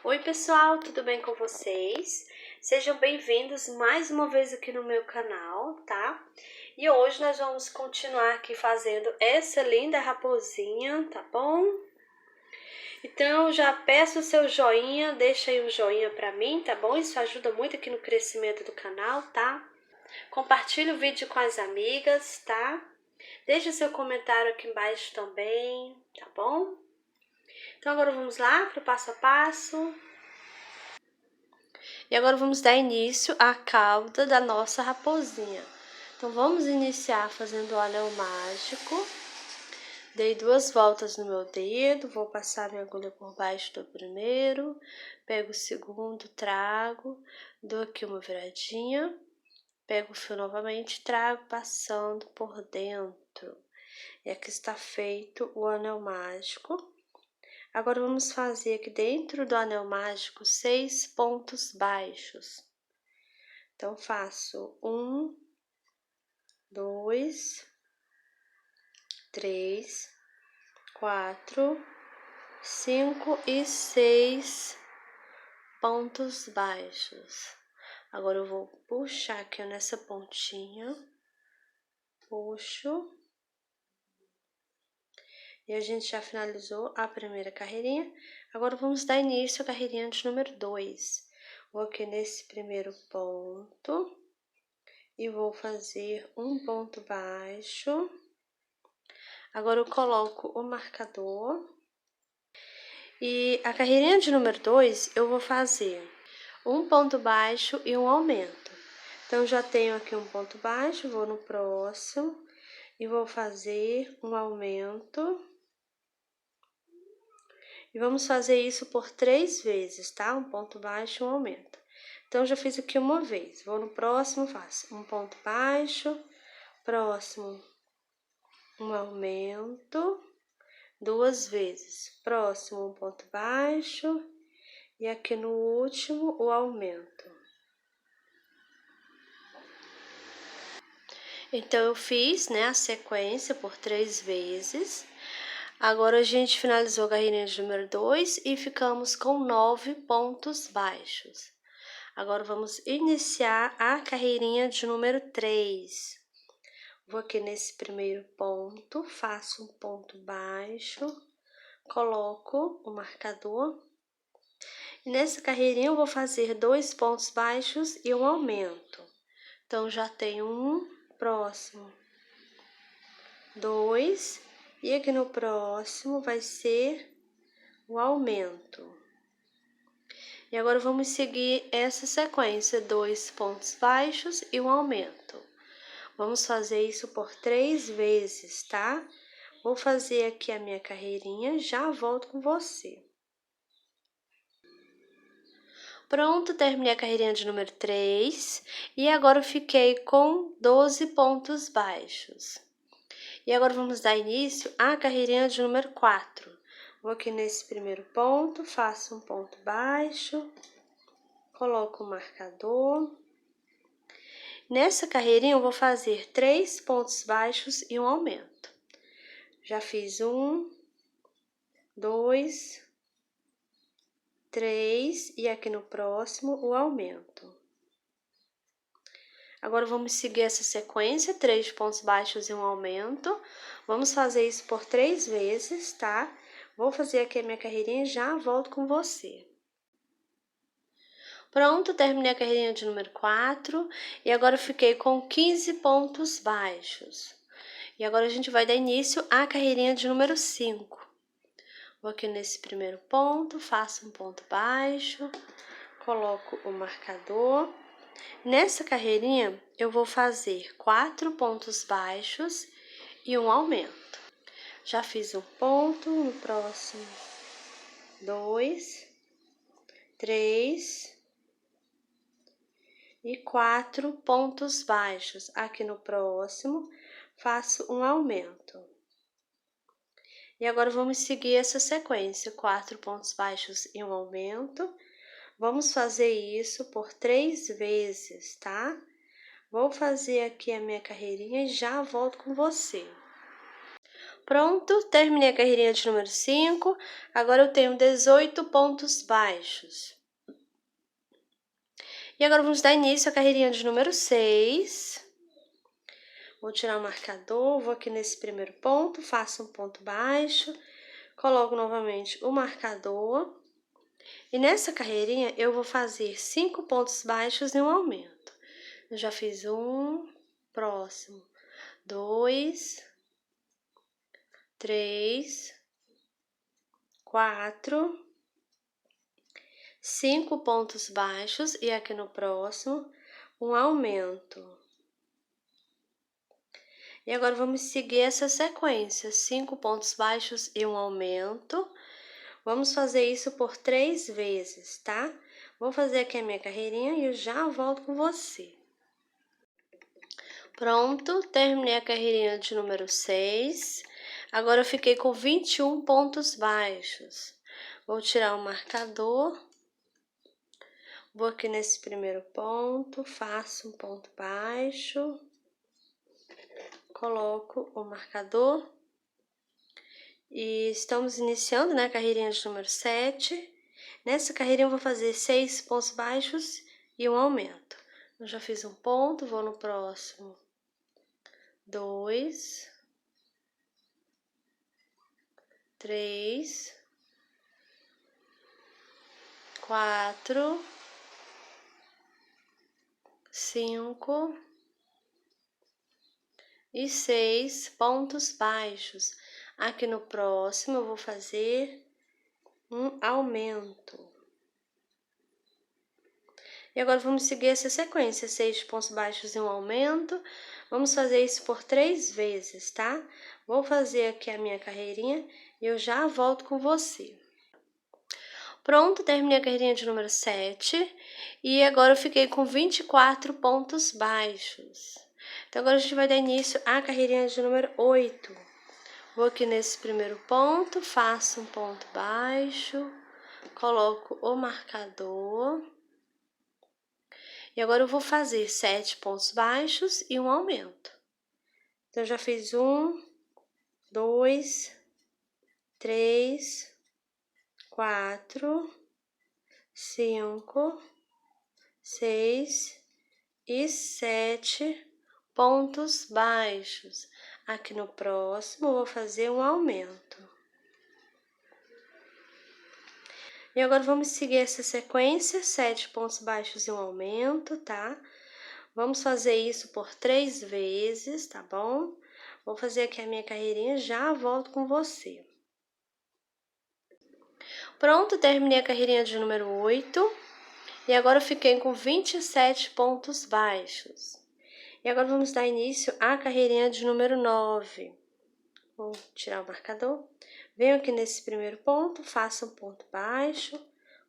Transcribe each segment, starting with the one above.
Oi pessoal, tudo bem com vocês? Sejam bem-vindos mais uma vez aqui no meu canal, tá? E hoje nós vamos continuar aqui fazendo essa linda raposinha, tá bom? Então já peço o seu joinha, deixa aí um joinha pra mim, tá bom? Isso ajuda muito aqui no crescimento do canal, tá? Compartilhe o vídeo com as amigas, tá? Deixe o seu comentário aqui embaixo também, tá bom? Então agora vamos lá para o passo a passo. E agora vamos dar início à cauda da nossa raposinha. Então vamos iniciar fazendo o anel mágico. Dei 2 voltas no meu dedo, vou passar minha agulha por baixo do primeiro, pego o segundo, trago, dou aqui uma viradinha, pego o fio novamente, trago passando por dentro. E aqui está feito o anel mágico. Agora vamos fazer aqui dentro do anel mágico 6 pontos baixos. Então, faço 1, 2, 3, 4, 5 e 6 pontos baixos. Agora eu vou puxar aqui nessa pontinha, puxo. E a gente já finalizou a primeira carreirinha. Agora vamos dar início à carreirinha de número 2. Vou aqui nesse primeiro ponto e vou fazer um ponto baixo. Agora eu coloco o marcador. E a carreirinha de número 2 eu vou fazer um ponto baixo e um aumento. Então, já tenho aqui um ponto baixo, vou no próximo e vou fazer um aumento. E vamos fazer isso por 3 vezes, tá? Um ponto baixo e um aumento. Então, já fiz aqui uma vez. Vou no próximo, faço um ponto baixo, próximo, um aumento, 2 vezes. Próximo, um ponto baixo, e aqui no último, o aumento. Então, eu fiz, né, a sequência por 3 vezes. Agora, a gente finalizou a carreirinha de número 2 e ficamos com 9 pontos baixos. Agora, vamos iniciar a carreirinha de número 3. Vou aqui nesse primeiro ponto, faço um ponto baixo, coloco o marcador. E nessa carreirinha, eu vou fazer 2 pontos baixos e um aumento. Então, já tenho um, próximo, 2, e aqui no próximo vai ser o aumento. E agora vamos seguir essa sequência, 2 pontos baixos e um aumento. Vamos fazer isso por 3 vezes, tá? Vou fazer aqui a minha carreirinha, já volto com você. Pronto, terminei a carreirinha de número 3 e agora eu fiquei com 12 pontos baixos. E agora vamos dar início à carreirinha de número 4. Vou aqui nesse primeiro ponto, faço um ponto baixo, coloco o marcador. Nessa carreirinha eu vou fazer 3 pontos baixos e um aumento. Já fiz 1, 2, 3 e aqui no próximo o aumento. Agora vamos seguir essa sequência, 3 pontos baixos e um aumento. Vamos fazer isso por 3 vezes, tá? Vou fazer aqui a minha carreirinha e já volto com você. Pronto, terminei a carreirinha de número 4 e agora eu fiquei com 15 pontos baixos. E agora a gente vai dar início à carreirinha de número 5. Vou aqui nesse primeiro ponto, faço um ponto baixo, coloco o marcador. Nessa carreirinha, eu vou fazer 4 pontos baixos e um aumento. Já fiz um ponto, no próximo 2, 3 e 4 pontos baixos. Aqui no próximo, faço um aumento. E agora vamos seguir essa sequência, 4 pontos baixos e um aumento. Vamos fazer isso por 3 vezes, tá? Vou fazer aqui a minha carreirinha e já volto com você. Pronto, terminei a carreirinha de número 5, agora eu tenho 18 pontos baixos. E agora vamos dar início à carreirinha de número 6. Vou tirar o marcador, vou aqui nesse primeiro ponto, faço um ponto baixo, coloco novamente o marcador. E nessa carreirinha eu vou fazer 5 pontos baixos e um aumento. Eu já fiz um, próximo, 2, 3, 4, 5 pontos baixos e aqui no próximo um aumento. E agora vamos seguir essa sequência, 5 pontos baixos e um aumento. Vamos fazer isso por 3 vezes, tá? Vou fazer aqui a minha carreirinha e eu já volto com você. Pronto, terminei a carreirinha de número 6. Agora eu fiquei com 21 pontos baixos. Vou tirar o marcador. Vou aqui nesse primeiro ponto, faço um ponto baixo. Coloco o marcador. E estamos iniciando, né, a carreirinha de número 7. Nessa carreirinha eu vou fazer 6 pontos baixos e um aumento. Eu já fiz um ponto, vou no próximo. 2, 3, 4, 5 e 6 pontos baixos. Aqui no próximo eu vou fazer um aumento. E agora vamos seguir essa sequência, 6 pontos baixos e um aumento. Vamos fazer isso por 3 vezes, tá? Vou fazer aqui a minha carreirinha e eu já volto com você. Pronto, terminei a carreirinha de número 7 e agora eu fiquei com 24 pontos baixos. Então, agora a gente vai dar início à carreirinha de número 8. Vou aqui nesse primeiro ponto, faço um ponto baixo, coloco o marcador. E agora eu vou fazer 7 pontos baixos e um aumento. Então, eu já fiz 1, 2, 3, 4, 5, 6 e 7 pontos baixos. Aqui no próximo, eu vou fazer um aumento. E agora vamos seguir essa sequência, 7 pontos baixos e um aumento, tá? Vamos fazer isso por 3 vezes, tá bom? Vou fazer aqui a minha carreirinha, já volto com você. Pronto, terminei a carreirinha de número 8. E agora eu fiquei com 27 pontos baixos. E agora vamos dar início à carreirinha de número 9. Vou tirar o marcador. Venho aqui nesse primeiro ponto, faço um ponto baixo,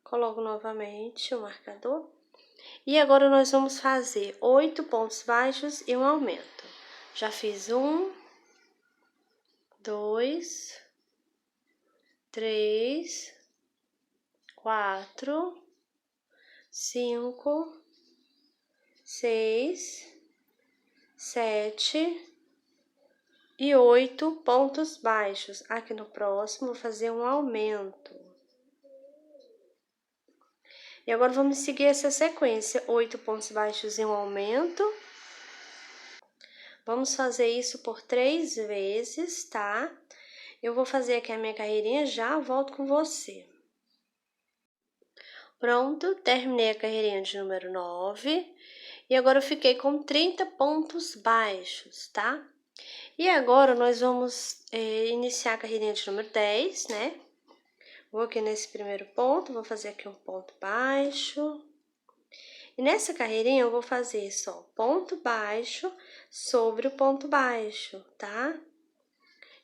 coloco novamente o marcador. E agora nós vamos fazer 8 pontos baixos e um aumento. Já fiz 1, 2, 3, 4, 5, 6, 7 e 8 pontos baixos. Aqui no próximo, vou fazer um aumento. E agora vamos seguir essa sequência, 8 pontos baixos e um aumento. Vamos fazer isso por 3 vezes, tá? Eu vou fazer aqui a minha carreirinha, já volto com você. Pronto, terminei a carreirinha de número 9. E agora eu fiquei com 30 pontos baixos, tá? E agora nós vamos iniciar a carreirinha de número 10, né? Vou aqui nesse primeiro ponto, vou fazer aqui um ponto baixo. E nessa carreirinha eu vou fazer só ponto baixo sobre o ponto baixo, tá?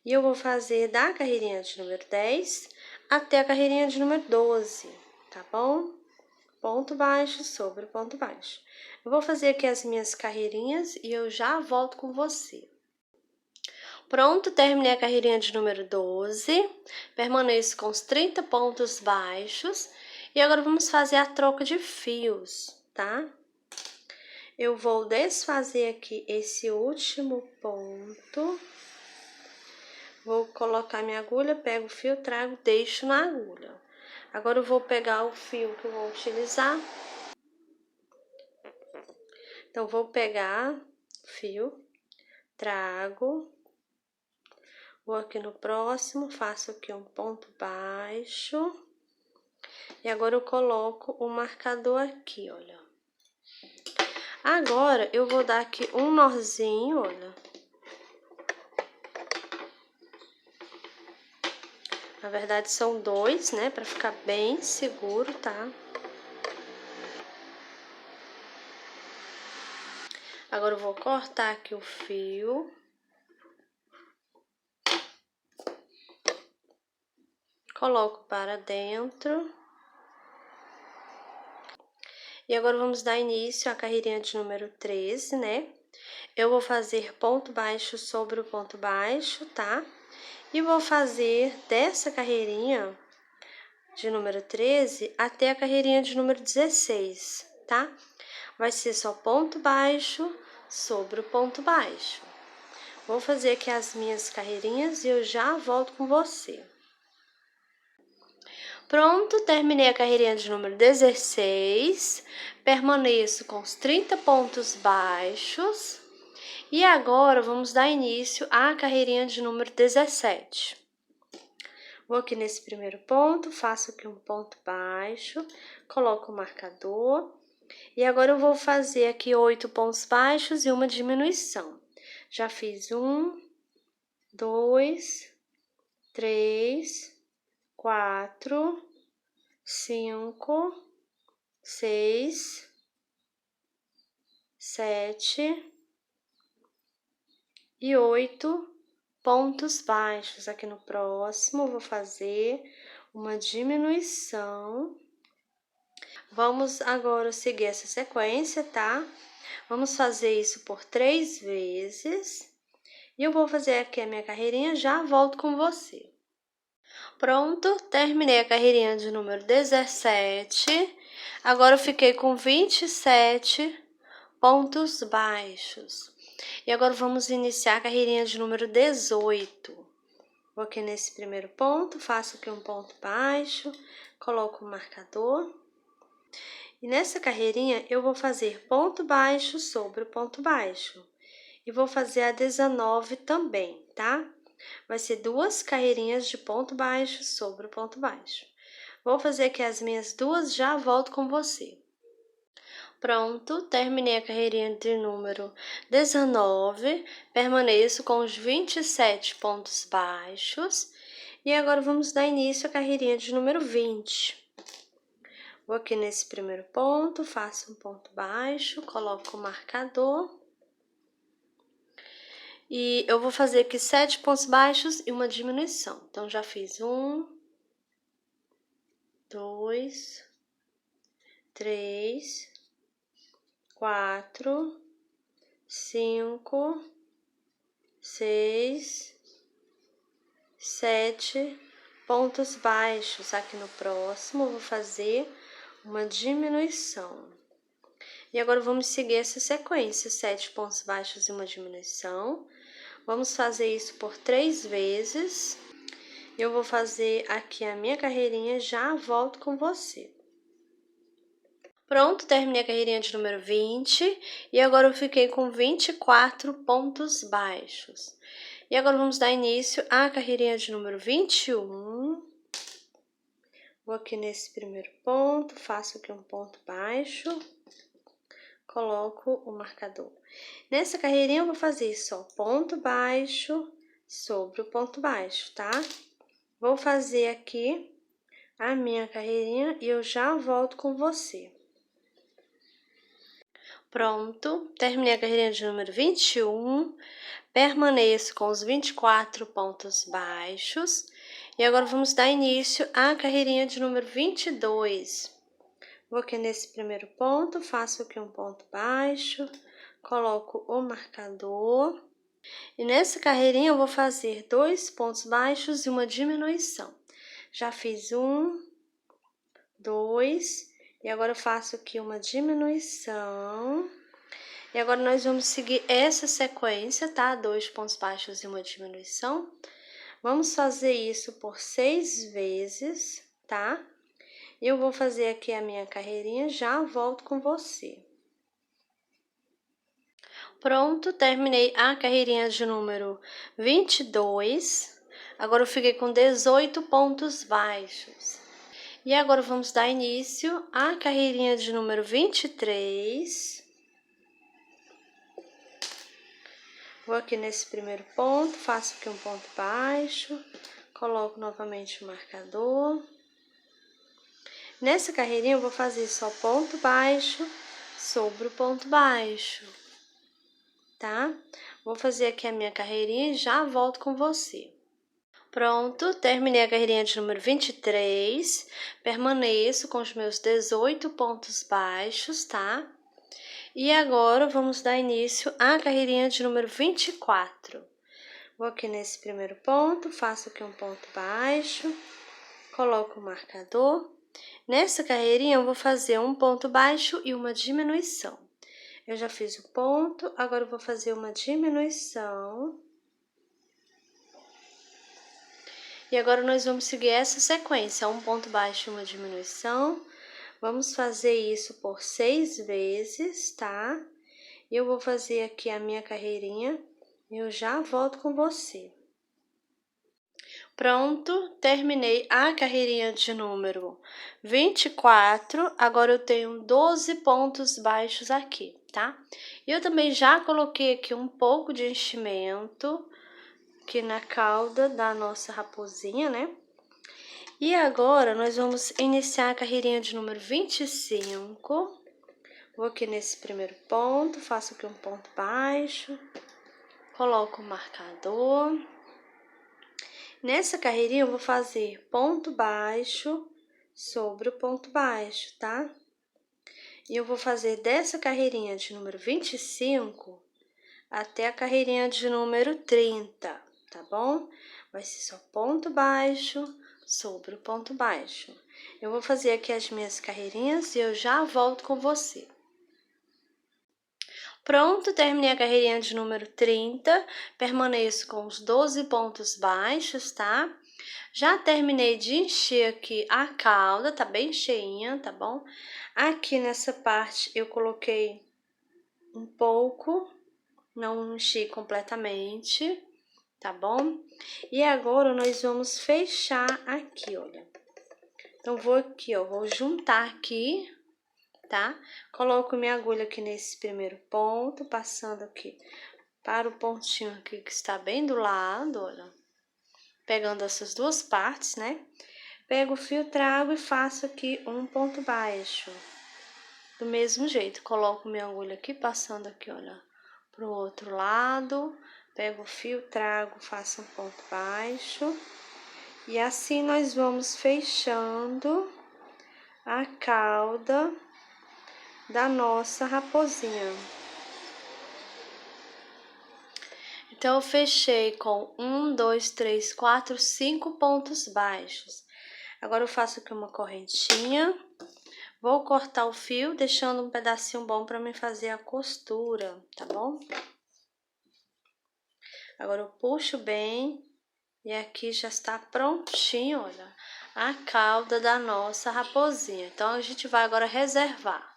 E eu vou fazer da carreirinha de número 10 até a carreirinha de número 12, tá bom? Ponto baixo sobre ponto baixo. Eu vou fazer aqui as minhas carreirinhas e eu já volto com você. Pronto, terminei a carreirinha de número 12. Permaneço com os 30 pontos baixos. E agora vamos fazer a troca de fios, tá? Eu vou desfazer aqui esse último ponto. Vou colocar minha agulha, pego o fio, trago, deixo na agulha. Agora eu vou pegar o fio que eu vou utilizar. Então, vou pegar o fio, trago, vou aqui no próximo, faço aqui um ponto baixo. E agora eu coloco o marcador aqui, olha. Agora, eu vou dar aqui um nozinho, olha. Na verdade, são dois, né? Pra ficar bem seguro, tá? Agora eu vou cortar aqui o fio. Coloco para dentro. E agora vamos dar início à carreirinha de número 13, né? Eu vou fazer ponto baixo sobre o ponto baixo, tá? E vou fazer dessa carreirinha de número 13 até a carreirinha de número 16, tá? Vai ser só ponto baixo sobre o ponto baixo. Vou fazer aqui as minhas carreirinhas e eu já volto com você. Pronto, terminei a carreirinha de número 16, permaneço com os 30 pontos baixos e agora vamos dar início à carreirinha de número 17. Vou aqui nesse primeiro ponto, faço aqui um ponto baixo, coloco o marcador e agora eu vou fazer aqui 8 pontos baixos e uma diminuição. Já fiz 1, 2, 3, 4, 5, 6, 7 e 8 pontos baixos. Aqui no próximo, vou fazer uma diminuição. Vamos agora seguir essa sequência, tá? Vamos fazer isso por 3 vezes. E eu vou fazer aqui a minha carreirinha, já volto com você. Pronto, terminei a carreirinha de número 17. Agora eu fiquei com 27 pontos baixos. E agora vamos iniciar a carreirinha de número 18. Vou aqui nesse primeiro ponto, faço aqui um ponto baixo, coloco o marcador. E nessa carreirinha eu vou fazer ponto baixo sobre o ponto baixo. E vou fazer a 19 também, tá? Vai ser 2 carreirinhas de ponto baixo sobre o ponto baixo. Vou fazer aqui as minhas duas, já volto com você. Pronto, terminei a carreirinha de número 19, permaneço com os 27 pontos baixos. E agora vamos dar início à carreirinha de número 20. Vou aqui nesse primeiro ponto, faço um ponto baixo, coloco o marcador. E eu vou fazer aqui 7 pontos baixos e uma diminuição. Então, já fiz 1, 2, 3, 4, 5, 6, 7 pontos baixos. Aqui no próximo, eu vou fazer uma diminuição. E agora, vamos seguir essa sequência, 7 pontos baixos e uma diminuição. Vamos fazer isso por 3 vezes. Eu vou fazer aqui a minha carreirinha, já volto com você. Pronto, terminei a carreirinha de número 20 e agora eu fiquei com 24 pontos baixos. E agora vamos dar início à carreirinha de número 21. Vou aqui nesse primeiro ponto, faço aqui um ponto baixo, coloco o marcador. Nessa carreirinha eu vou fazer só ponto baixo sobre o ponto baixo, tá? Vou fazer aqui a minha carreirinha e eu já volto com você. Pronto, terminei a carreirinha de número 21, permaneço com os 24 pontos baixos e agora vamos dar início à carreirinha de número 22. Vou aqui nesse primeiro ponto, faço aqui um ponto baixo, coloco o marcador e nessa carreirinha eu vou fazer 2 pontos baixos e uma diminuição. Já fiz 1, 2 e agora eu faço aqui uma diminuição. E agora nós vamos seguir essa sequência, tá? 2 pontos baixos e uma diminuição. Vamos fazer isso por 6 vezes, tá? Eu vou fazer aqui a minha carreirinha, já volto com você. Pronto, terminei a carreirinha de número 22. Agora eu fiquei com 18 pontos baixos. E agora vamos dar início à carreirinha de número 23. Vou aqui nesse primeiro ponto, faço aqui um ponto baixo, coloco novamente o marcador. Nessa carreirinha eu vou fazer só ponto baixo sobre o ponto baixo, tá? Vou fazer aqui a minha carreirinha e já volto com você. Pronto, terminei a carreirinha de número 23, permaneço com os meus 18 pontos baixos, tá? E agora vamos dar início à carreirinha de número 24. Vou aqui nesse primeiro ponto, faço aqui um ponto baixo, coloco o marcador. Nessa carreirinha eu vou fazer um ponto baixo e uma diminuição. Eu já fiz o ponto, agora eu vou fazer uma diminuição. E agora nós vamos seguir essa sequência, um ponto baixo e uma diminuição. Vamos fazer isso por 6 vezes, tá? E eu vou fazer aqui a minha carreirinha e eu já volto com você. Pronto, terminei a carreirinha de número 24. Agora eu tenho 12 pontos baixos aqui, tá? E eu também já coloquei aqui um pouco de enchimento aqui na cauda da nossa raposinha, né? E agora nós vamos iniciar a carreirinha de número 25. Vou aqui nesse primeiro ponto, faço aqui um ponto baixo, coloco o marcador. Nessa carreirinha eu vou fazer ponto baixo sobre o ponto baixo, tá? E eu vou fazer dessa carreirinha de número 25 até a carreirinha de número 30, tá bom? Vai ser só ponto baixo sobre o ponto baixo. Eu vou fazer aqui as minhas carreirinhas e eu já volto com você. Pronto, terminei a carreirinha de número 30, permaneço com os 12 pontos baixos, tá? Já terminei de encher aqui a cauda, tá bem cheinha, tá bom? Aqui nessa parte eu coloquei um pouco, não enchi completamente, tá bom? E agora nós vamos fechar aqui, olha. Então, vou aqui, ó, vou juntar aqui, tá? Coloco minha agulha aqui nesse primeiro ponto, passando aqui para o pontinho aqui que está bem do lado, olha. Pegando essas duas partes, né? Pego o fio, trago e faço aqui um ponto baixo. Do mesmo jeito, coloco minha agulha aqui, passando aqui, olha, pro outro lado. Pego o fio, trago, faço um ponto baixo. E assim nós vamos fechando a cauda da nossa raposinha. Então, eu fechei com 1, 2, 3, 4, 5 pontos baixos. Agora eu faço aqui uma correntinha. Vou cortar o fio, deixando um pedacinho bom para mim fazer a costura, tá bom? Agora eu puxo bem e aqui já está prontinho, olha, a cauda da nossa raposinha. Então, a gente vai agora reservar.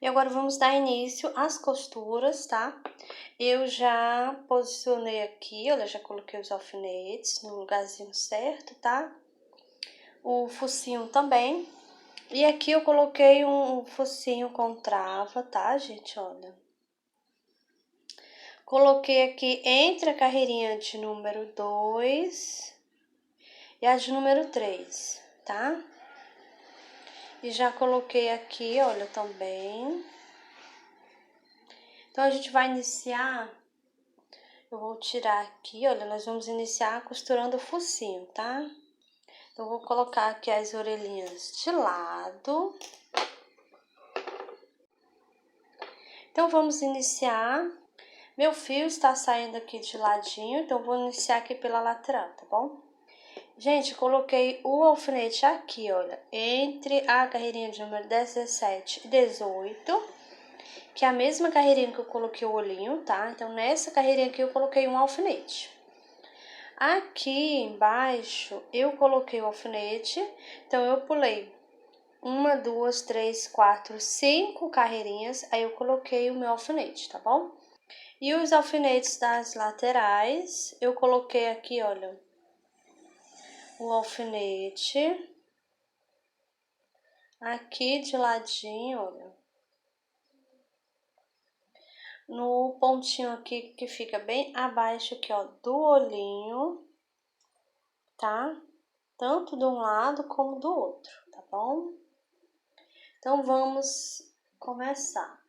E agora vamos dar início às costuras, tá? Eu já posicionei aqui, olha, já coloquei os alfinetes no lugarzinho certo, tá? O focinho também. E aqui eu coloquei um focinho com trava, tá, gente? Olha. Coloquei aqui entre a carreirinha de número 2 e a de número 3, tá? E já coloquei aqui, olha, também. Então, a gente vai iniciar, eu vou tirar aqui, olha, nós vamos iniciar costurando o focinho, tá? Então, eu vou colocar aqui as orelhinhas de lado. Então, vamos iniciar. Meu fio está saindo aqui de ladinho, então, eu vou iniciar aqui pela lateral, tá bom? Gente, coloquei o alfinete aqui, olha, entre a carreirinha de número 17 e 18, que é a mesma carreirinha que eu coloquei o olhinho, tá? Então, nessa carreirinha aqui eu coloquei um alfinete. Aqui embaixo eu coloquei o alfinete, então eu pulei 1, 2, 3, 4, 5 carreirinhas, aí eu coloquei o meu alfinete, tá bom? E os alfinetes das laterais, eu coloquei aqui, olha, o alfinete aqui de ladinho, olha, no pontinho aqui que fica bem abaixo aqui, ó, do olhinho, tá? Tanto de um lado como do outro, tá bom? Então, vamos começar.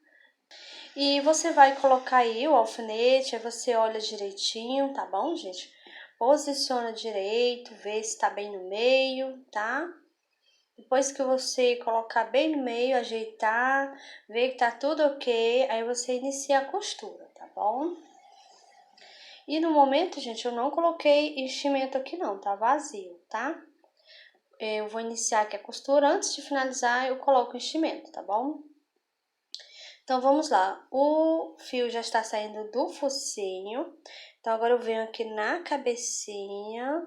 E você vai colocar aí o alfinete, aí você olha direitinho, tá bom, gente? Posiciona direito, vê se tá bem no meio, tá? Depois que você colocar bem no meio, ajeitar, ver que tá tudo ok, aí você inicia a costura, tá bom? E no momento, gente, eu não coloquei enchimento aqui não, tá vazio, tá? Eu vou iniciar aqui a costura, antes de finalizar eu coloco o enchimento, tá bom? Então, vamos lá. O fio já está saindo do focinho. Então, agora eu venho aqui na cabecinha.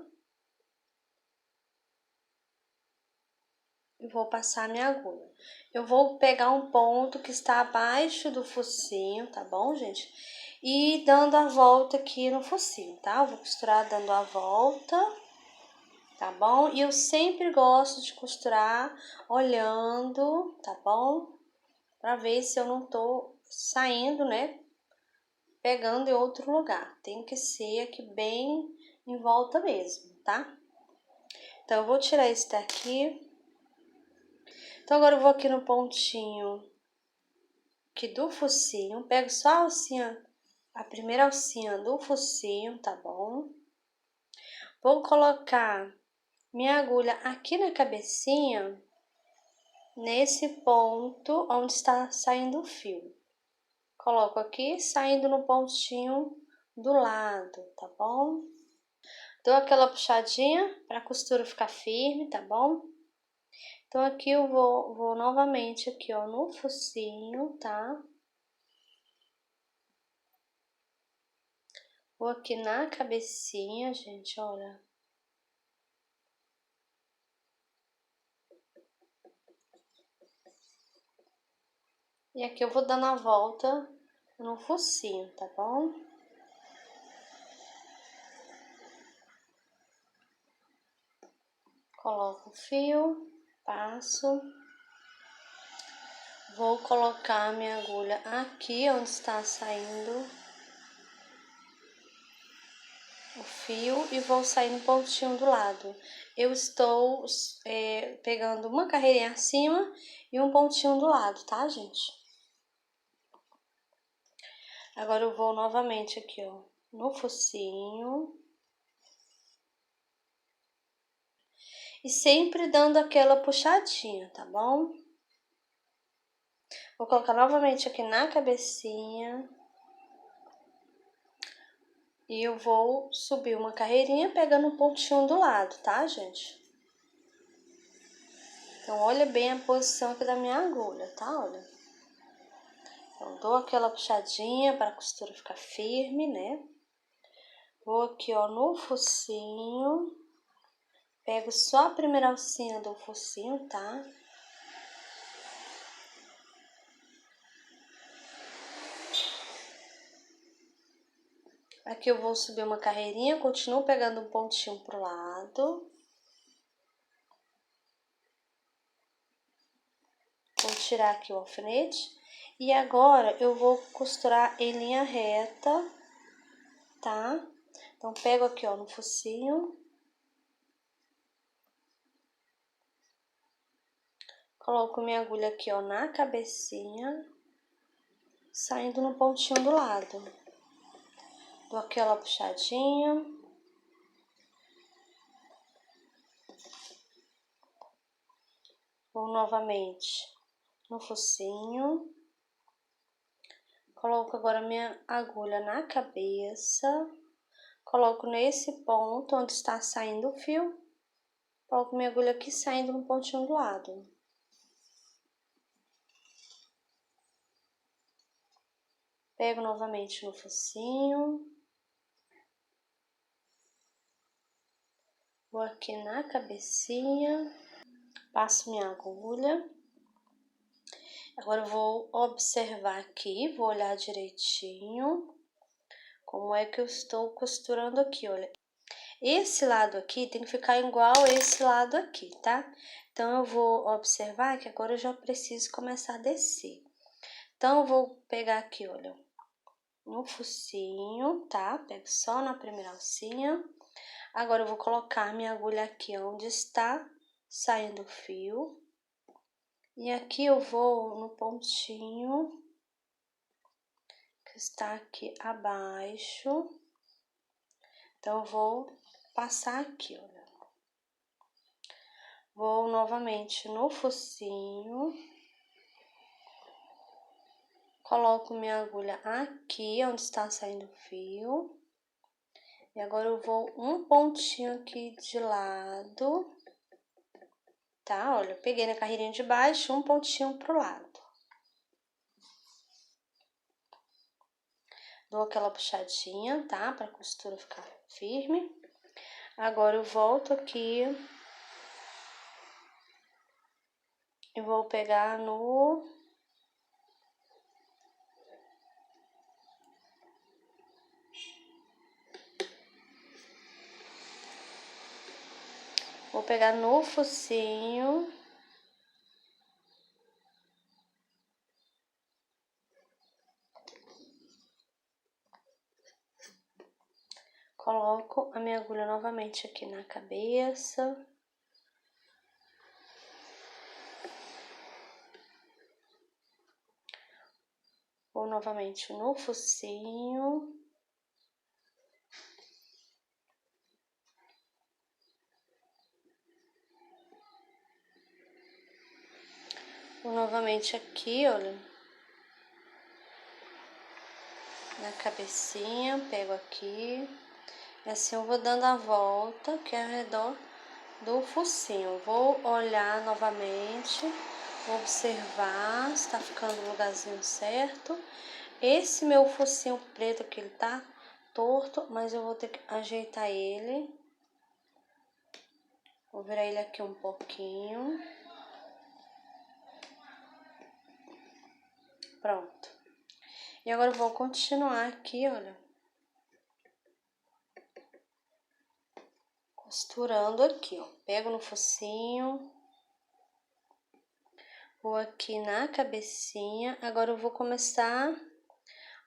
E vou passar minha agulha. Eu vou pegar um ponto que está abaixo do focinho, tá bom, gente? E dando a volta aqui no focinho, tá? Eu vou costurar dando a volta, tá bom? E eu sempre gosto de costurar olhando, tá bom? Pra ver se eu não tô saindo, né? Pegando em outro lugar. Tem que ser aqui bem em volta mesmo, tá? Então, eu vou tirar esse daqui. Então, agora eu vou aqui no pontinho aqui do focinho. Pego só a alcinha, a primeira alcinha do focinho, tá bom? Vou colocar minha agulha aqui na cabecinha, nesse ponto onde está saindo o fio. Coloco aqui, saindo no pontinho do lado, tá bom? Dou aquela puxadinha para a costura ficar firme, tá bom? Então, aqui eu vou novamente aqui, ó, no focinho, tá? Vou aqui na cabecinha, gente, olha. E aqui eu vou dando a volta no focinho, tá bom? Coloco o fio, passo. Vou colocar a minha agulha aqui onde está saindo o fio e vou sair no pontinho do lado. Eu estou pegando uma carreirinha acima e um pontinho do lado, tá, gente? Agora eu vou novamente aqui, ó, no focinho. E sempre dando aquela puxadinha, tá bom? Vou colocar novamente aqui na cabecinha. E eu vou subir uma carreirinha pegando um pontinho do lado, tá, gente? Então, olha bem a posição aqui da minha agulha, tá? Olha. Então, dou aquela puxadinha para a costura ficar firme, né? Vou aqui, ó, no focinho. Pego só a primeira alcinha do focinho, tá? Aqui eu vou subir uma carreirinha, continuo pegando um pontinho pro lado. Vou tirar aqui o alfinete. E agora, eu vou costurar em linha reta, tá? Então, pego aqui, ó, no focinho. Coloco minha agulha aqui, ó, na cabecinha, saindo no pontinho do lado. Dou aquela puxadinha. Vou novamente no focinho. Coloco agora minha agulha na cabeça. Coloco nesse ponto onde está saindo o fio. Coloco minha agulha aqui saindo no pontinho do lado. Pego novamente no focinho. Vou aqui na cabecinha, passo minha agulha. Agora eu vou observar aqui, vou olhar direitinho como é que eu estou costurando aqui, olha. Esse lado aqui tem que ficar igual esse lado aqui, tá? Então, eu vou observar que agora eu já preciso começar a descer. Então, eu vou pegar aqui, olha, no focinho, tá? Pego só na primeira alcinha. Agora, eu vou colocar minha agulha aqui onde está saindo o fio. E aqui eu vou no pontinho que está aqui abaixo. Então, eu vou passar aqui, olha. Vou novamente no focinho. Coloco minha agulha aqui, onde está saindo o fio. E agora eu vou um pontinho aqui de lado. Tá? Olha, eu peguei na carreirinha de baixo, um pontinho pro lado. Dou aquela puxadinha, tá? Pra costura ficar firme. Agora eu volto aqui. E vou pegar no... Vou pegar no focinho. Coloco a minha agulha novamente aqui na cabeça. Vou novamente no focinho. Vou novamente aqui, olha, na cabecinha, pego aqui, e assim eu vou dando a volta, que é ao redor do focinho. Vou olhar novamente, vou observar se tá ficando no lugarzinho certo. Esse meu focinho preto aqui, ele tá torto, mas eu vou ter que ajeitar ele. Vou virar ele aqui um pouquinho. Pronto. E agora eu vou continuar aqui, olha, costurando aqui, ó. Pego no focinho, vou aqui na cabecinha. Agora eu vou começar,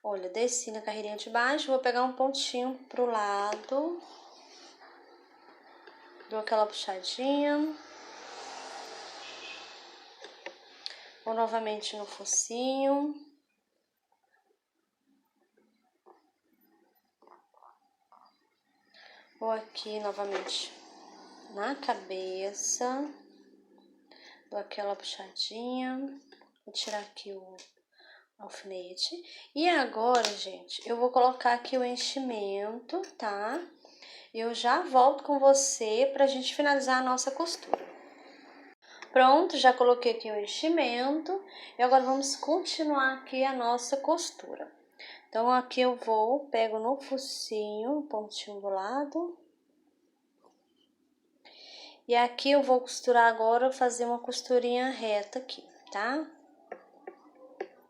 olha, desci na carreirinha de baixo, vou pegar um pontinho pro lado. Dou aquela puxadinha. Vou novamente no focinho. Vou aqui novamente na cabeça. Dou aquela puxadinha. Vou tirar aqui o alfinete. E agora, gente, eu vou colocar aqui o enchimento, tá? Eu já volto com você pra gente finalizar a nossa costura. Pronto, já coloquei aqui o enchimento. E agora vamos continuar aqui a nossa costura. Então, aqui eu vou, pego no focinho, pontinho do lado. E aqui eu vou costurar agora, fazer uma costurinha reta aqui, tá?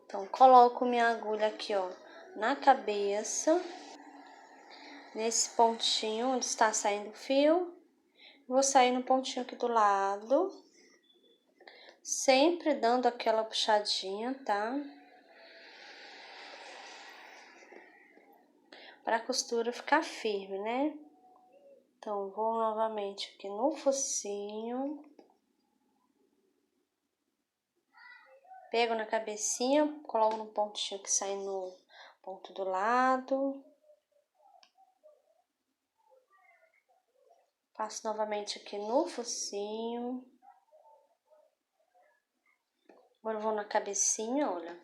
Então, coloco minha agulha aqui, ó, na cabeça, nesse pontinho onde está saindo o fio. Vou sair no pontinho aqui do lado, sempre dando aquela puxadinha, tá? Pra costura ficar firme, né? Então, vou novamente aqui no focinho. Pego na cabecinha, coloco no pontinho que sai no ponto do lado. Passo novamente aqui no focinho. Agora, vou na cabecinha, olha.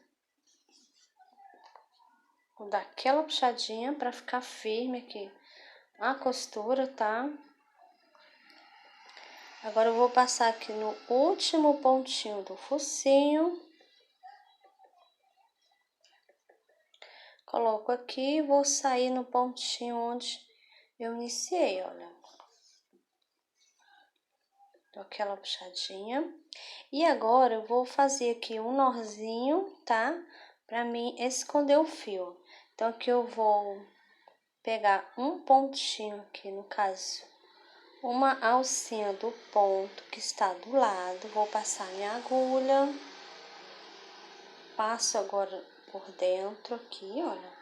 Vou dar aquela puxadinha pra ficar firme aqui a costura, tá? Agora, eu vou passar aqui no último pontinho do focinho. Coloco aqui e vou sair no pontinho onde eu iniciei, olha. Dou aquela puxadinha. E agora, eu vou fazer aqui um nozinho, tá? Pra mim esconder o fio. Então, aqui eu vou pegar um pontinho aqui, no caso, uma alcinha do ponto que está do lado. Vou passar minha agulha. Passo agora por dentro aqui, olha.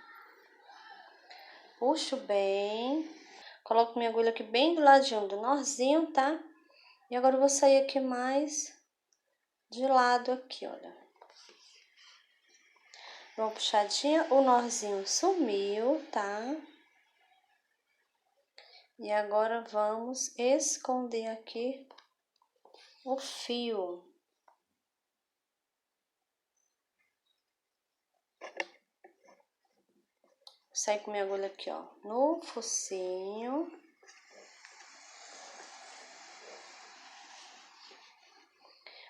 Puxo bem. Coloco minha agulha aqui bem do ladinho do nozinho, tá? E agora eu vou sair aqui mais de lado aqui, olha. Dou uma puxadinha, o nozinho sumiu, tá? E agora vamos esconder aqui o fio. Sair com minha agulha aqui, ó, no focinho.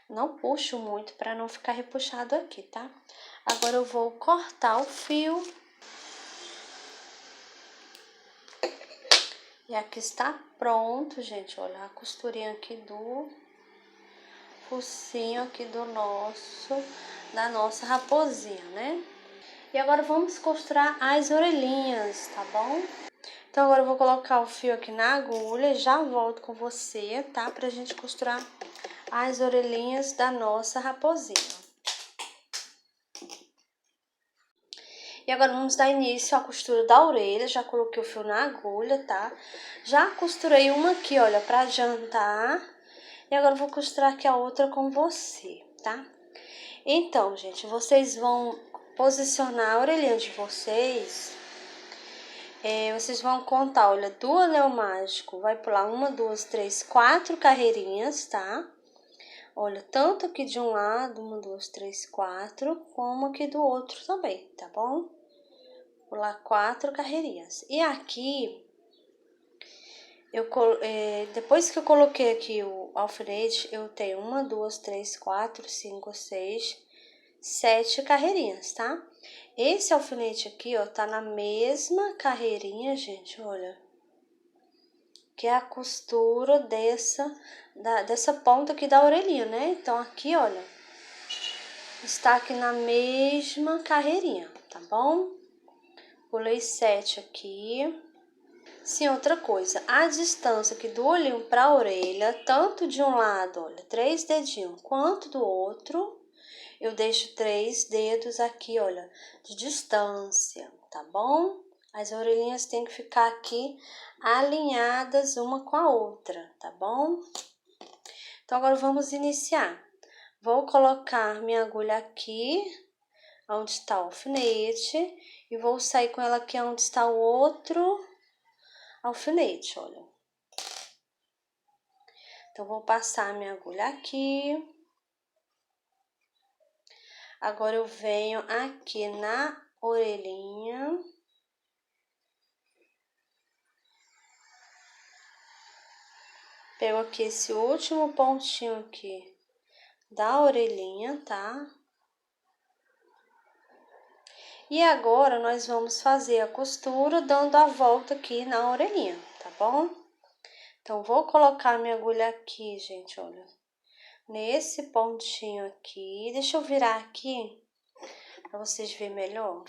Não puxo muito para não ficar repuxado aqui, tá? Agora eu vou cortar o fio. E aqui está pronto, gente. Olha a costurinha aqui do focinho aqui da nossa raposinha, né? E agora vamos costurar as orelhinhas, tá bom? Então agora eu vou colocar o fio aqui na agulha, já volto com você, tá? Pra gente costurar as orelhinhas da nossa raposinha. E agora vamos dar início à costura da orelha. Já coloquei o fio na agulha, tá? Já costurei uma aqui, olha, pra adiantar. E agora eu vou costurar aqui a outra com você, tá? Então, gente, vocês vão posicionar a orelhinha de vocês. Vocês vão contar, olha, do anel mágico, vai pular 1, 2, 3, 4 carreirinhas, tá? Olha, tanto aqui de um lado, 1, 2, 3, 4, como aqui do outro também, tá bom? Pular 4 carreirinhas. E aqui, depois que eu coloquei aqui o alfinete, eu tenho 1, 2, 3, 4, 5, 6, 7 carreirinhas, tá? Esse alfinete aqui, ó, tá na mesma carreirinha, gente, olha. Que é a costura dessa ponta aqui da orelhinha, né? Então, aqui, olha, está aqui na mesma carreirinha, tá bom? Pulei 7 aqui. Sim, outra coisa, a distância aqui do olhinho para a orelha, tanto de um lado, olha, 3 dedinhos, quanto do outro, eu deixo 3 dedos aqui, olha, de distância, tá bom? As orelhinhas têm que ficar aqui alinhadas uma com a outra, tá bom? Então, agora vamos iniciar. Vou colocar minha agulha aqui, onde está o alfinete, e vou sair com ela aqui onde está o outro alfinete, olha. Então, vou passar minha agulha aqui. Agora, eu venho aqui na orelhinha. Pego aqui esse último pontinho aqui da orelhinha, tá? E agora, nós vamos fazer a costura dando a volta aqui na orelhinha, tá bom? Então, vou colocar minha agulha aqui, gente, olha. Nesse pontinho aqui. Deixa eu virar aqui, pra vocês verem melhor.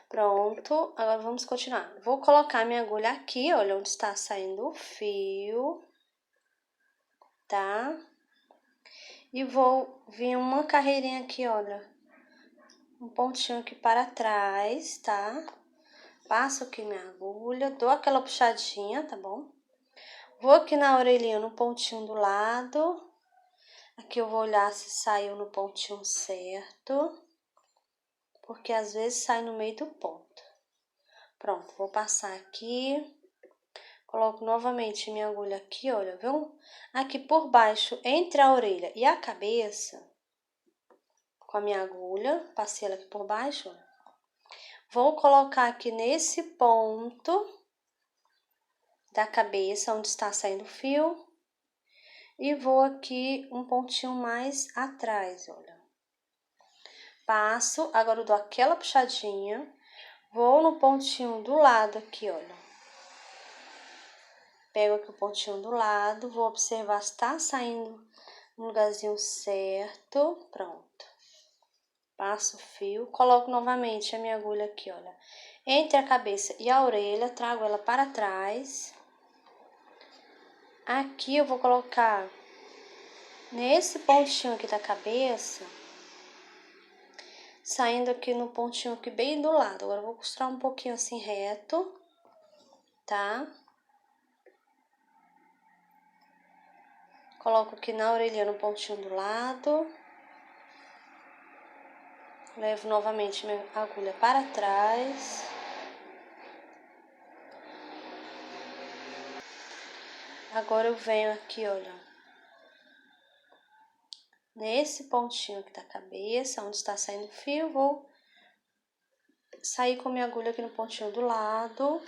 Pronto, agora vamos continuar. Vou colocar minha agulha aqui, olha, onde está saindo o fio, tá? E vou vir uma carreirinha aqui, olha, um pontinho aqui para trás, tá? Passo aqui minha agulha, dou aquela puxadinha, tá bom? Vou aqui na orelhinha, no pontinho do lado. Aqui eu vou olhar se saiu no pontinho certo, porque às vezes sai no meio do ponto. Pronto, vou passar aqui. Coloco novamente minha agulha aqui, olha, viu? Aqui por baixo, entre a orelha e a cabeça, com a minha agulha, passei ela aqui por baixo, olha. Vou colocar aqui nesse ponto da cabeça, onde está saindo o fio, e vou aqui um pontinho mais atrás, olha. Passo, agora eu dou aquela puxadinha, vou no pontinho do lado aqui, olha. pego aqui o pontinho do lado, vou observar se tá saindo no lugarzinho certo. Pronto. Passo o fio, coloco novamente a minha agulha aqui, olha, entre a cabeça e a orelha, trago ela para trás. Aqui eu vou colocar nesse pontinho aqui da cabeça, saindo aqui no pontinho aqui bem do lado. Agora eu vou costurar um pouquinho assim reto, tá? Coloco aqui na orelhinha no pontinho do lado. Levo novamente minha agulha para trás. Agora eu venho aqui, olha, nesse pontinho aqui da cabeça, onde está saindo o fio, vou sair com minha agulha aqui no pontinho do lado.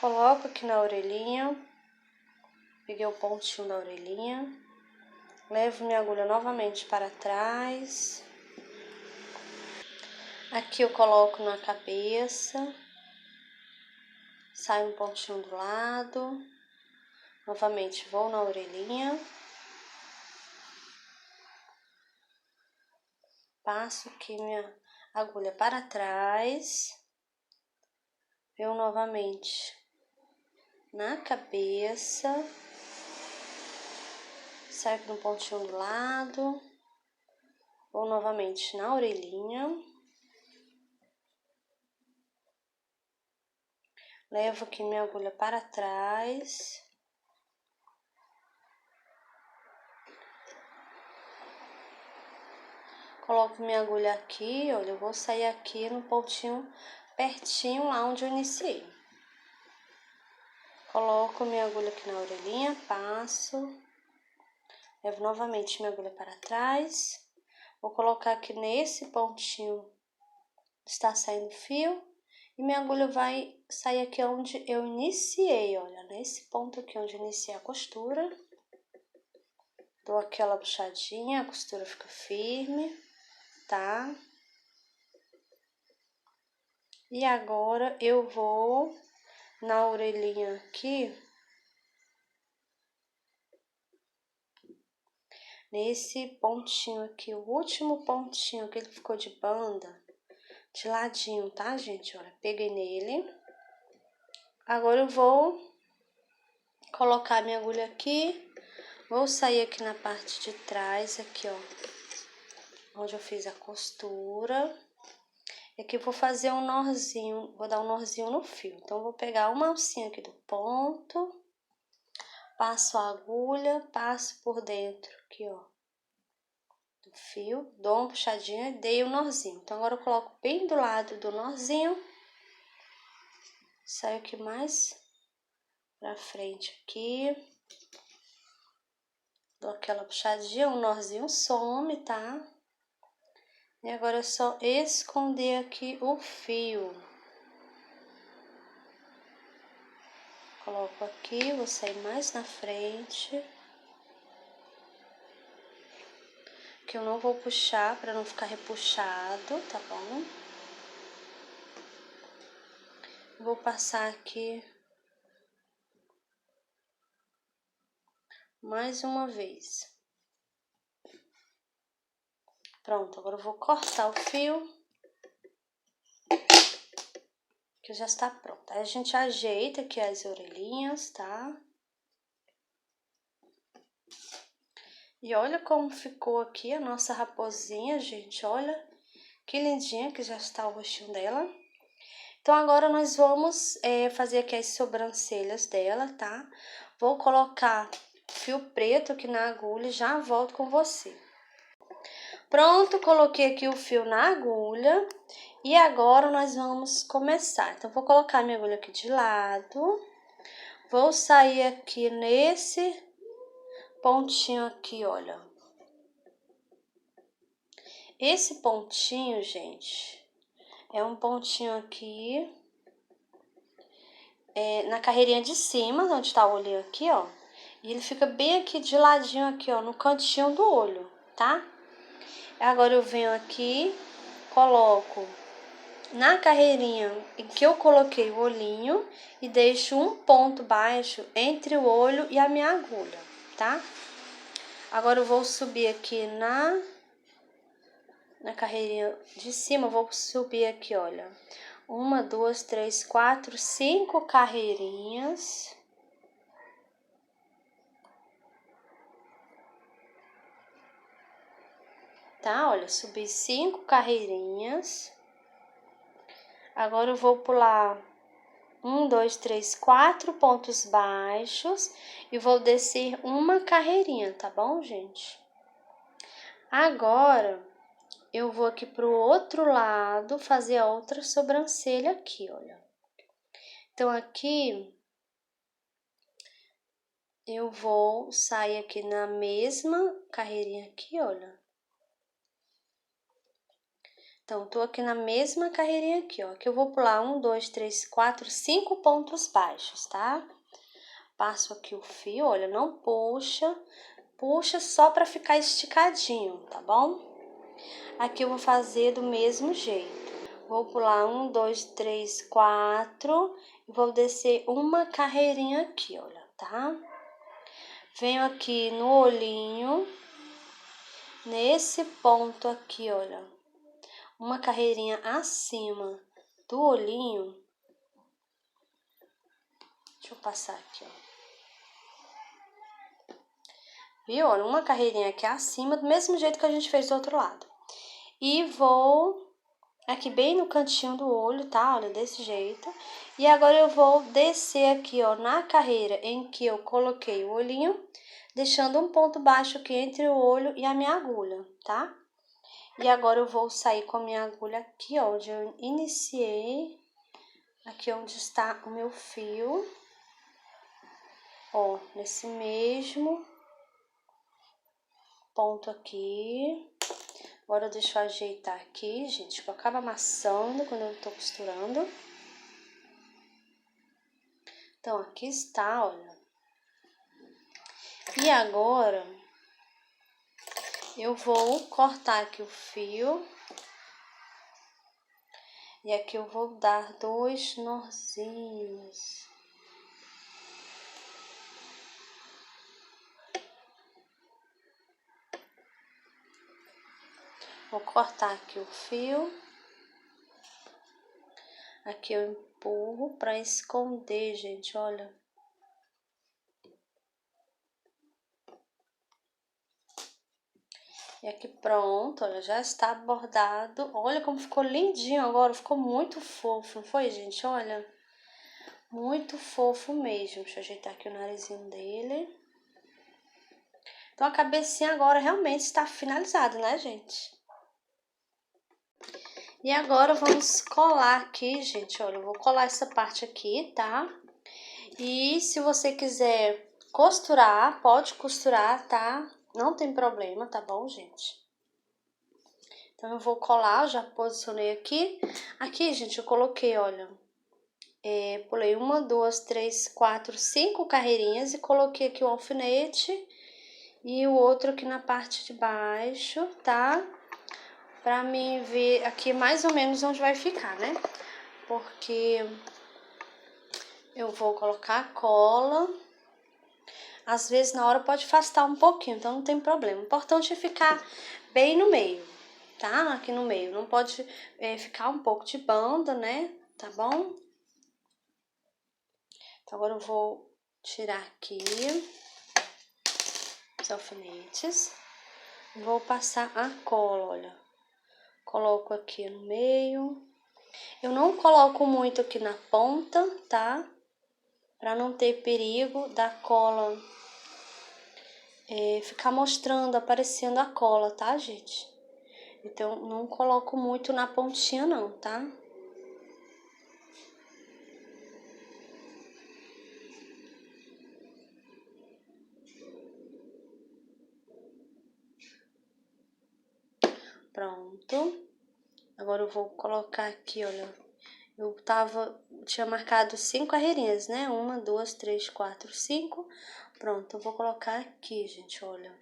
Coloco aqui na orelhinha. Peguei o pontinho da orelhinha. Levo minha agulha novamente para trás. Aqui eu coloco na cabeça. Saio um pontinho do lado. Novamente vou na orelhinha. Passo aqui minha agulha para trás. Venho novamente na cabeça. Saio aqui no pontinho do lado. Vou novamente na orelhinha. Levo aqui minha agulha para trás. Coloco minha agulha aqui, olha, eu vou sair aqui no pontinho pertinho lá onde eu iniciei. Coloco minha agulha aqui na orelhinha, passo. Levo novamente minha agulha para trás. Vou colocar aqui nesse pontinho está saindo fio. E minha agulha vai sair aqui onde eu iniciei, olha, nesse ponto aqui onde eu iniciei a costura. Dou aquela puxadinha, a costura fica firme, tá? E agora eu vou na orelhinha aqui, nesse pontinho aqui, o último pontinho que ele ficou de banda, de ladinho, tá, gente? Olha, peguei nele. Agora eu vou colocar minha agulha aqui, vou sair aqui na parte de trás, aqui, ó, onde eu fiz a costura. E aqui eu vou fazer um nozinho, vou dar um nozinho no fio. Então, eu vou pegar uma alcinha aqui do ponto, passo a agulha, passo por dentro aqui, ó, do fio, dou uma puxadinha e dei o nozinho. Então, agora eu coloco bem do lado do nozinho, saio aqui mais pra frente aqui, dou aquela puxadinha, o nozinho some, tá? E agora é só esconder aqui o fio. Coloco aqui, vou sair mais na frente. Que eu não vou puxar para não ficar repuxado, tá bom? Vou passar aqui mais uma vez. Pronto, agora eu vou cortar o fio, que já está pronto. Aí a gente ajeita aqui as orelhinhas, tá? E olha como ficou aqui a nossa raposinha, gente, olha que lindinha que já está o rostinho dela. Então, agora nós vamos fazer aqui as sobrancelhas dela, tá? Vou colocar fio preto aqui na agulha e já volto com você. Pronto, coloquei aqui o fio na agulha e agora nós vamos começar. Então, vou colocar minha agulha aqui de lado, vou sair aqui nesse pontinho aqui, olha. Esse pontinho, gente, é um pontinho aqui na carreirinha de cima, onde tá o olhinho aqui, ó. E ele fica bem aqui de ladinho aqui, ó, no cantinho do olho, tá? Agora eu venho aqui, coloco na carreirinha em que eu coloquei o olhinho e deixo um ponto baixo entre o olho e a minha agulha, tá? Agora eu vou subir aqui na carreirinha de cima, eu vou subir aqui, olha. 1, 2, 3, 4, 5 carreirinhas. Tá? Olha, subi 5 carreirinhas. Agora eu vou pular 1, 2, 3, 4 pontos baixos e vou descer uma carreirinha, tá bom, gente? Agora eu vou aqui pro outro lado fazer a outra sobrancelha aqui, olha. Então, aqui eu vou sair aqui na mesma carreirinha aqui, olha. Então, tô aqui na mesma carreirinha aqui, ó. Que eu vou pular 1, 2, 3, 4, 5 pontos baixos, tá? Passo aqui o fio, olha, não puxa. Puxa só pra ficar esticadinho, tá bom? Aqui eu vou fazer do mesmo jeito. Vou pular 1, 2, 3, 4 e vou descer uma carreirinha aqui, olha, tá? Venho aqui no olhinho, nesse ponto aqui, olha, uma carreirinha acima do olhinho. Deixa eu passar aqui, ó. Viu? Olha, uma carreirinha aqui acima, do mesmo jeito que a gente fez do outro lado. E vou aqui bem no cantinho do olho, tá? Olha, desse jeito. E agora eu vou descer aqui, ó, na carreira em que eu coloquei o olhinho, deixando um ponto baixo aqui entre o olho e a minha agulha, tá? E agora eu vou sair com a minha agulha aqui, ó, onde eu iniciei, aqui onde está o meu fio, ó, nesse mesmo ponto aqui. Agora eu deixo eu ajeitar aqui, gente, que eu acabo amassando quando eu tô costurando. Então, aqui está, olha. E agora, eu vou cortar aqui o fio. E aqui eu vou dar 2 nozinhos. Vou cortar aqui o fio. Aqui eu empurro pra esconder, gente, olha. E aqui pronto, olha, já está bordado. Olha como ficou lindinho agora, ficou muito fofo, não foi, gente? Olha, muito fofo mesmo. Deixa eu ajeitar aqui o narizinho dele. Então, a cabecinha agora realmente está finalizada, né, gente? E agora, vamos colar aqui, gente, olha, eu vou colar essa parte aqui, tá? E se você quiser costurar, pode costurar, tá? Não tem problema, tá bom, gente? Então, eu vou colar, já posicionei aqui. Aqui, gente, eu coloquei, olha, pulei 1, 2, 3, 4, 5 carreirinhas e coloquei aqui o alfinete e o outro aqui na parte de baixo, tá? Pra mim ver aqui mais ou menos onde vai ficar, né? Porque eu vou colocar a cola. Às vezes na hora pode afastar um pouquinho, então não tem problema. O importante é ficar bem no meio, tá? Aqui no meio. Não pode ficar um pouco de banda, né? Tá bom? Então agora eu vou tirar aqui os alfinetes. Vou passar a cola, olha. Coloco aqui no meio. Eu não coloco muito aqui na ponta, tá? Pra não ter perigo da cola ficar mostrando, aparecendo a cola, tá, gente? Então, não coloco muito na pontinha não, tá? Pronto. Agora eu vou colocar aqui, olha. Tinha marcado 5 carreirinhas, né? 1, 2, 3, 4, 5. Pronto, eu vou colocar aqui, gente, olha.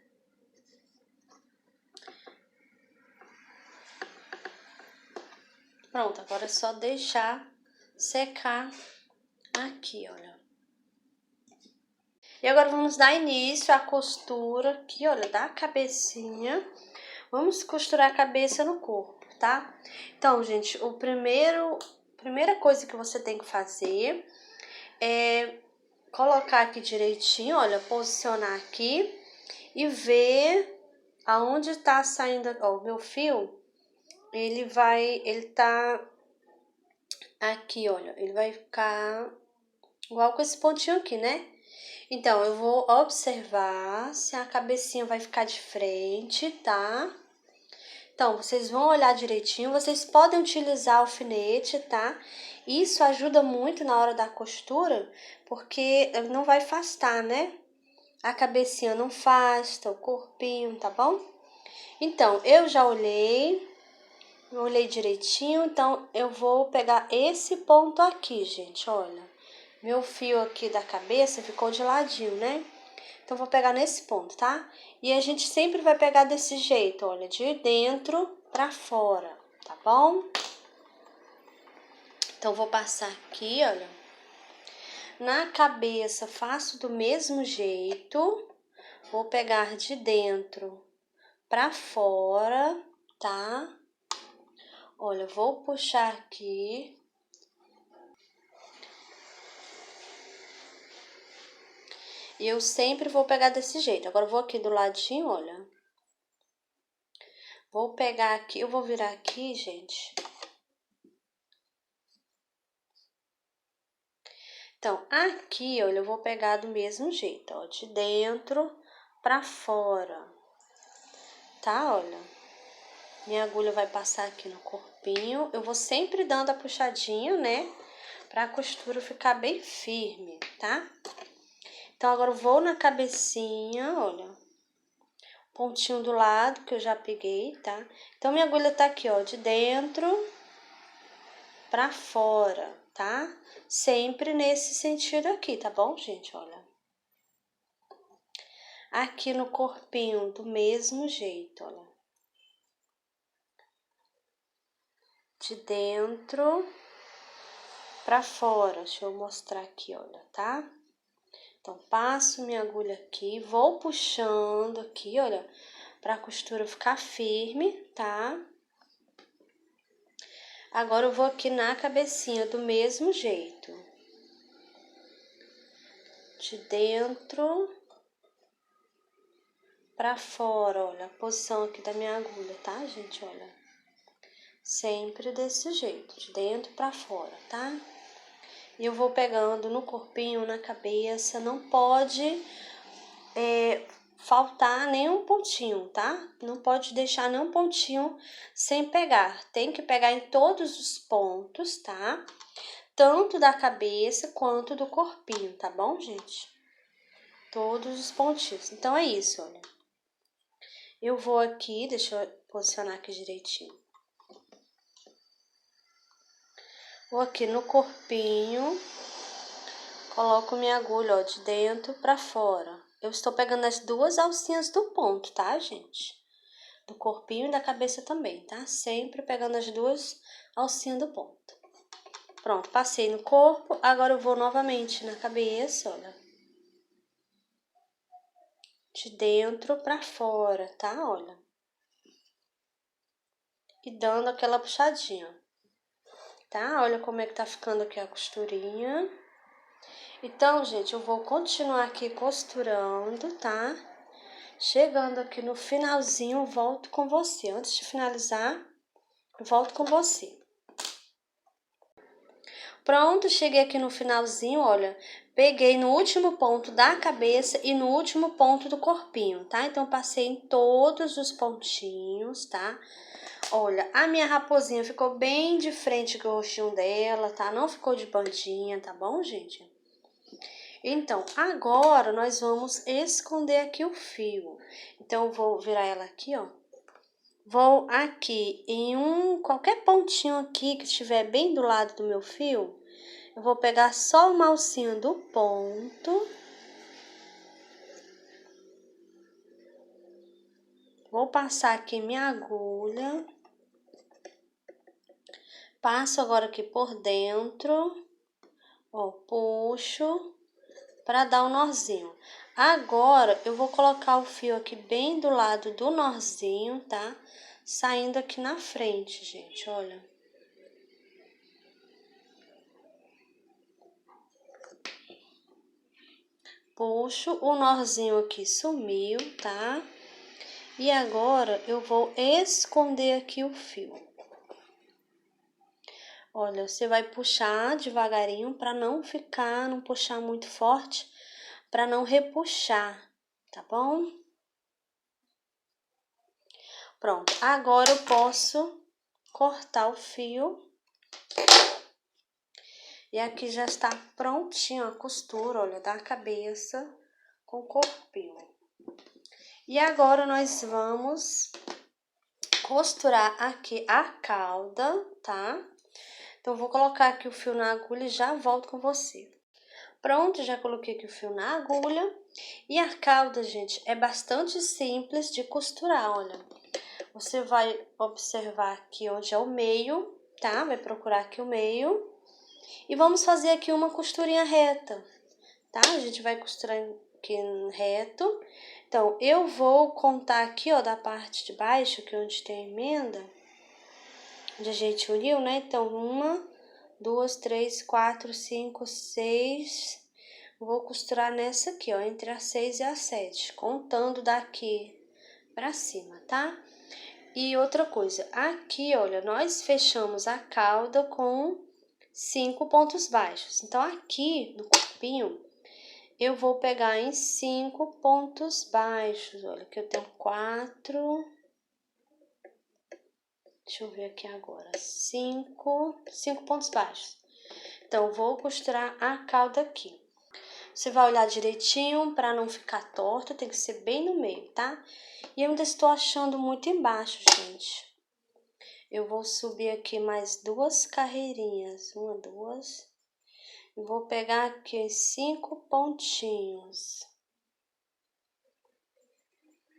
Pronto, agora é só deixar secar aqui, olha. E agora vamos dar início à costura aqui, olha, da cabecinha. Vamos costurar a cabeça no corpo, tá? Então, gente, primeira coisa que você tem que fazer é colocar aqui direitinho, olha, posicionar aqui e ver aonde tá saindo, ó, o meu fio, ele tá aqui, olha, ele vai ficar igual com esse pontinho aqui, né? Então, eu vou observar se a cabecinha vai ficar de frente, tá? Então, vocês vão olhar direitinho, vocês podem utilizar alfinete, tá? Isso ajuda muito na hora da costura, porque não vai afastar, né? A cabecinha não afasta, o corpinho, tá bom? Então, eu já olhei direitinho, então eu vou pegar esse ponto aqui, gente, olha. Meu fio aqui da cabeça ficou de ladinho, né? Então, vou pegar nesse ponto, tá? E a gente sempre vai pegar desse jeito, olha, de dentro pra fora, tá bom? Então, vou passar aqui, olha. Na cabeça, faço do mesmo jeito. Vou pegar de dentro pra fora, tá? Olha, vou puxar aqui. E eu sempre vou pegar desse jeito. Agora, eu vou aqui do ladinho, olha. Vou pegar aqui, eu vou virar aqui, gente. Então, aqui, olha, eu vou pegar do mesmo jeito, ó, de dentro pra fora, tá? Olha, minha agulha vai passar aqui no corpinho. Eu vou sempre dando a puxadinha, né? Pra costura ficar bem firme, tá? Então, agora eu vou na cabecinha, olha. Pontinho do lado que eu já peguei, tá? Então, minha agulha tá aqui, ó, de dentro pra fora, tá? Sempre nesse sentido aqui, tá bom, gente? Olha. Aqui no corpinho, do mesmo jeito, olha. De dentro pra fora. Deixa eu mostrar aqui, olha, tá? Então, passo minha agulha aqui, vou puxando aqui, olha, pra costura ficar firme, tá? Agora, eu vou aqui na cabecinha do mesmo jeito. De dentro pra fora, olha, a posição aqui da minha agulha, tá, gente? Olha, sempre desse jeito, de dentro pra fora, tá? E eu vou pegando no corpinho, na cabeça, não pode faltar nenhum pontinho, tá? Não pode deixar nenhum pontinho sem pegar. Tem que pegar em todos os pontos, tá? Tanto da cabeça quanto do corpinho, tá bom, gente? Todos os pontinhos. Então, é isso, olha. Eu vou aqui, deixa eu posicionar aqui direitinho. Vou aqui no corpinho, coloco minha agulha, ó, de dentro pra fora. Eu estou pegando as duas alcinhas do ponto, tá, gente? Do corpinho e da cabeça também, tá? Sempre pegando as duas alcinhas do ponto. Pronto, passei no corpo, agora eu vou novamente na cabeça, olha. De dentro pra fora, tá? Olha. E dando aquela puxadinha, tá? Olha como é que tá ficando aqui a costurinha. Então, gente, eu vou continuar aqui costurando, tá? Chegando aqui no finalzinho, eu volto com você. Antes de finalizar, eu volto com você. Pronto, cheguei aqui no finalzinho, olha. Peguei no último ponto da cabeça e no último ponto do corpinho, tá? Então, passei em todos os pontinhos, tá? Olha, a minha raposinha ficou bem de frente com o rostinho dela, tá? Não ficou de bandinha, tá bom, gente? Então, agora nós vamos esconder aqui o fio. Então, eu vou virar ela aqui, ó. Vou aqui em qualquer pontinho aqui que estiver bem do lado do meu fio, eu vou pegar só uma alcinha do ponto. Vou passar aqui minha agulha. Passo agora aqui por dentro, ó, puxo para dar um nozinho. Agora, eu vou colocar o fio aqui bem do lado do nozinho, tá? Saindo aqui na frente, gente, olha. Puxo, o nozinho aqui sumiu, tá? E agora, eu vou esconder aqui o fio. Olha, você vai puxar devagarinho para não puxar muito forte, para não repuxar, tá bom? Pronto, agora eu posso cortar o fio. E aqui já está prontinho a costura, olha, da cabeça com o corpinho. E agora nós vamos costurar aqui a cauda, tá? Então, vou colocar aqui o fio na agulha e já volto com você. Pronto, já coloquei aqui o fio na agulha. E a cauda, gente, é bastante simples de costurar, olha. Você vai observar aqui onde é o meio, tá? Vai procurar aqui o meio. E vamos fazer aqui uma costurinha reta, tá? A gente vai costurar aqui reto. Então, eu vou contar aqui, ó, da parte de baixo, que é onde tem a emenda, onde a gente uniu, né? Então, 1, 2, 3, 4, 5, 6. Vou costurar nessa aqui, ó, entre a 6 e a 7, contando daqui pra cima, tá? E outra coisa, aqui, olha, nós fechamos a cauda com 5 pontos baixos. Então, aqui no corpinho, eu vou pegar em 5 pontos baixos. Olha, aqui eu tenho 4. Deixa eu ver aqui agora. 5 pontos baixos. Então, vou costurar a cauda aqui. Você vai olhar direitinho para não ficar torta, tem que ser bem no meio, tá? E eu ainda estou achando muito embaixo, gente. Eu vou subir aqui mais 2 carreirinhas. 1, 2. E vou pegar aqui 5 pontinhos.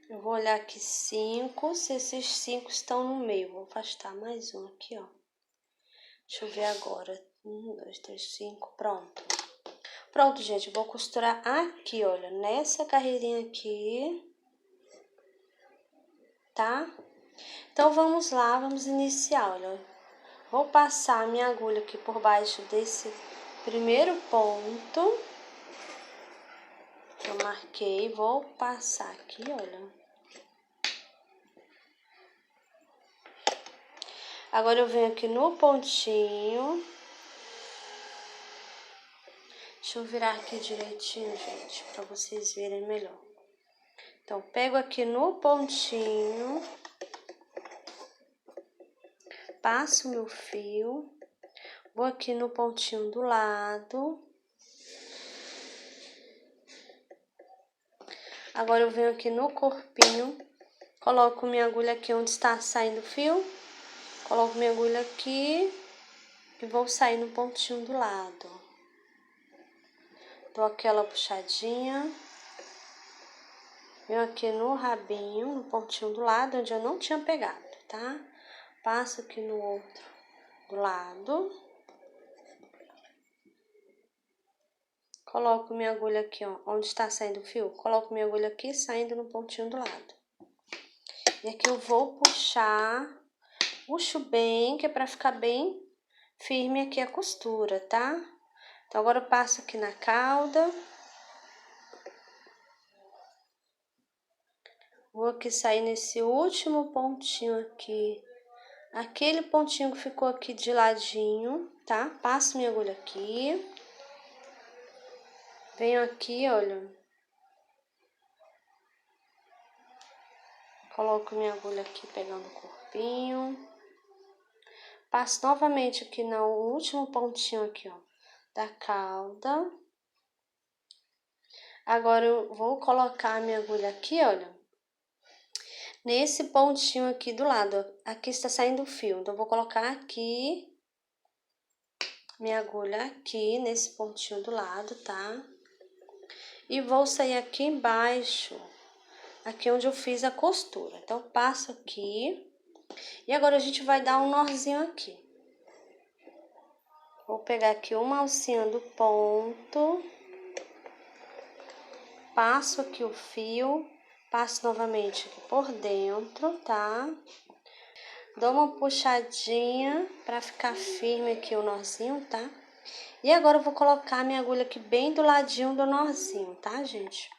Eu vou olhar aqui 5, se esses 5 estão no meio. Vou afastar mais um aqui, ó. Deixa eu ver agora. 1, 2, 3, 5, pronto. Pronto, gente, vou costurar aqui, olha, nessa carreirinha aqui, tá? Então, vamos lá, vamos iniciar, olha. Vou passar a minha agulha aqui por baixo desse primeiro ponto que eu marquei. Vou passar aqui, olha. Agora, eu venho aqui no pontinho. Deixa eu virar aqui direitinho, gente, pra vocês verem melhor. Então, pego aqui no pontinho, passo meu fio, vou aqui no pontinho do lado. Agora, eu venho aqui no corpinho, coloco minha agulha aqui onde está saindo o fio, coloco minha agulha aqui e vou sair no pontinho do lado. Dou aquela puxadinha. Venho aqui no rabinho, no pontinho do lado, onde eu não tinha pegado, tá? Passo aqui no outro do lado. Coloco minha agulha aqui, ó, onde está saindo o fio. Coloco minha agulha aqui, saindo no pontinho do lado. E aqui eu vou puxar, puxo bem, que é pra ficar bem firme aqui a costura, tá? Então, agora eu passo aqui na cauda. Vou aqui sair nesse último pontinho aqui. Aquele pontinho que ficou aqui de ladinho, tá? Passo minha agulha aqui. Venho aqui, olha. Coloco minha agulha aqui pegando o corpinho. Passo novamente aqui no último pontinho aqui, ó, da cauda. Agora, eu vou colocar a minha agulha aqui, olha, nesse pontinho aqui do lado. Aqui está saindo o fio, então, eu vou colocar aqui minha agulha aqui, nesse pontinho do lado, tá? E vou sair aqui embaixo, aqui onde eu fiz a costura. Então, passo aqui. E agora, a gente vai dar um nozinho aqui. Vou pegar aqui uma alcinha do ponto, passo aqui o fio, passo novamente aqui por dentro, tá? Dou uma puxadinha pra ficar firme aqui o nozinho, tá? E agora eu vou colocar minha agulha aqui bem do ladinho do nozinho, tá, gente?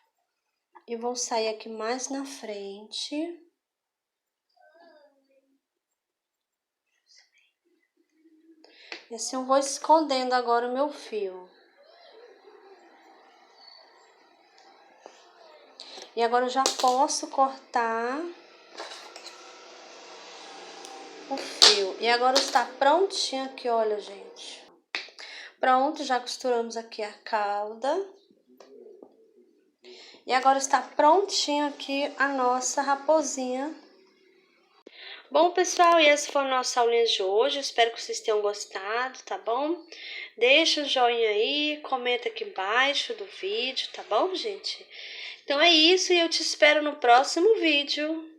E vou sair aqui mais na frente. E assim eu vou escondendo agora o meu fio. E agora eu já posso cortar o fio. E agora está prontinho aqui, olha, gente. Pronto, já costuramos aqui a cauda. E agora está prontinho aqui a nossa raposinha. Bom, pessoal, e essa foi a nossa aulinha de hoje. Espero que vocês tenham gostado, tá bom? Deixa o joinha aí, comenta aqui embaixo do vídeo, tá bom, gente? Então é isso e eu te espero no próximo vídeo.